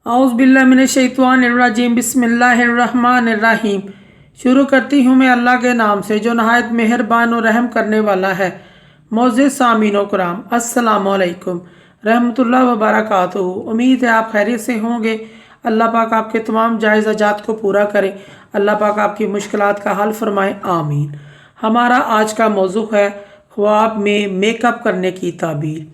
औज़ बिल्लाहि मिनश्शैतानिर्रजीम बिस्मिल्लाहिर्रहमानिर्रहीम। शुरू करती हूँ मैं अल्लाह के नाम से जो नहायत मेहरबान और रहम करने वाला है। मोअज़्ज़िज़ सामीनो कराम, अस्सलामु अलैकुम रहमतुल्लाहि व बरकातुहू। उम्मीद है आप खैरियत से होंगे। अल्लाह पाक आपके तमाम जायज़ हाजात को पूरा करे। अल्लाह पाक आपकी मुश्किलात का हल फरमाए, आमीन। हमारा आज का मौजू है ख्वाब में मेकअप करने की ताबीर।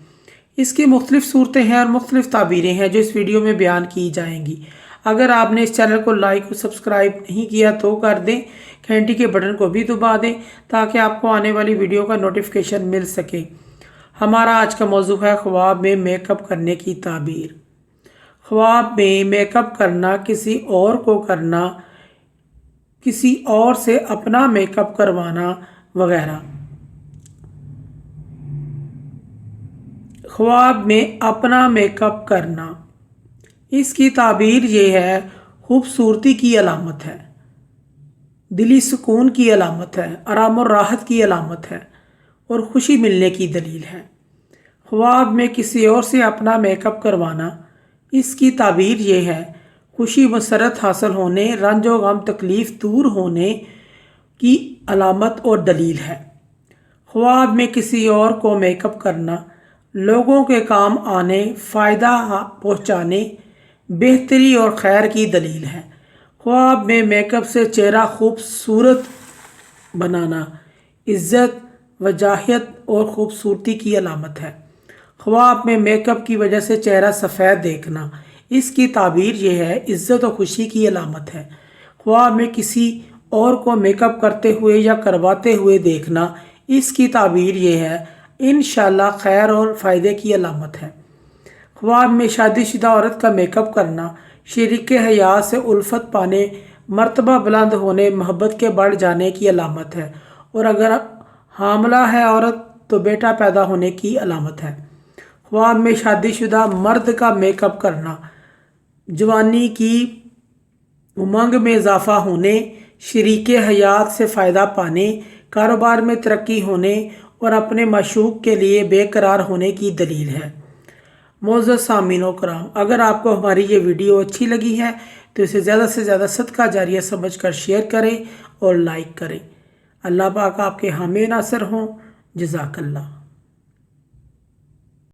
इसकी मुख्तलिफ़ सूरतें हैं और मुख्तलिफ़ ताबीरें हैं जो इस वीडियो में बयान की जाएंगी। अगर आपने इस चैनल को लाइक और सब्सक्राइब नहीं किया तो कर दें, घंटी के बटन को भी दबा दें ताकि आपको आने वाली वीडियो का नोटिफिकेशन मिल सके। हमारा आज का मौजू है ख्वाब में मेकअप करने की ताबीर। ख्वाब में मेकअप करना, किसी और को करना, किसी और से अपना मेकअप करवाना वगैरह। ख्वाब में अपना मेकअप करना, इसकी ताबीर ये है खूबसूरती की अलामत है, दिली सुकून की अलामत है, आराम और राहत की अलामत है और खुशी मिलने की दलील है। ख्वाब में किसी और से अपना मेकअप करवाना, इसकी ताबीर ये है खुशी मसरत हासिल होने, रंज व गम तकलीफ़ दूर होने की अलामत और दलील है। ख्वाब में किसी और को मेकअप करना लोगों के काम आने, फ़ायदा पहुँचाने, बेहतरी और खैर की दलील है। ख्वाब में मेकअप से चेहरा खूबसूरत बनाना इज़्ज़त, वजाहत और ख़ूबसूरती की अलामत है। ख्वाब में मेकअप की वजह से चेहरा सफ़ेद देखना, इसकी ताबीर यह है इज़्ज़त और खुशी की अलामत है। ख्वाब में किसी और को मेकअप करते हुए या करवाते हुए देखना, इसकी ताबीर यह है इंशाअल्लाह खैर और फ़ायदे की अलामत है। ख्वाब में शादीशुदा औरत का मेकअप करना शरीक हयात से उल्फत पाने, मर्तबा बुलंद होने, मोहब्बत के बढ़ जाने की अलामत है और अगर हामला है औरत तो बेटा पैदा होने की अलामत है। ख्वाब में शादीशुदा मर्द का मेकअप करना जवानी की उमंग में इजाफ़ा होने, शरीक हयात से फ़ायदा पाने, कारोबार में तरक्की होने और अपने माशूक के लिए बेकरार होने की दलील है। मोअज़्ज़िज़ सामीनो कराम, अगर आपको हमारी ये वीडियो अच्छी लगी है तो इसे ज़्यादा से ज़्यादा सदका जारिया समझकर शेयर करें और लाइक करें। अल्लाह पाक आपके हामी नासर हों। जज़ाकल्लाह।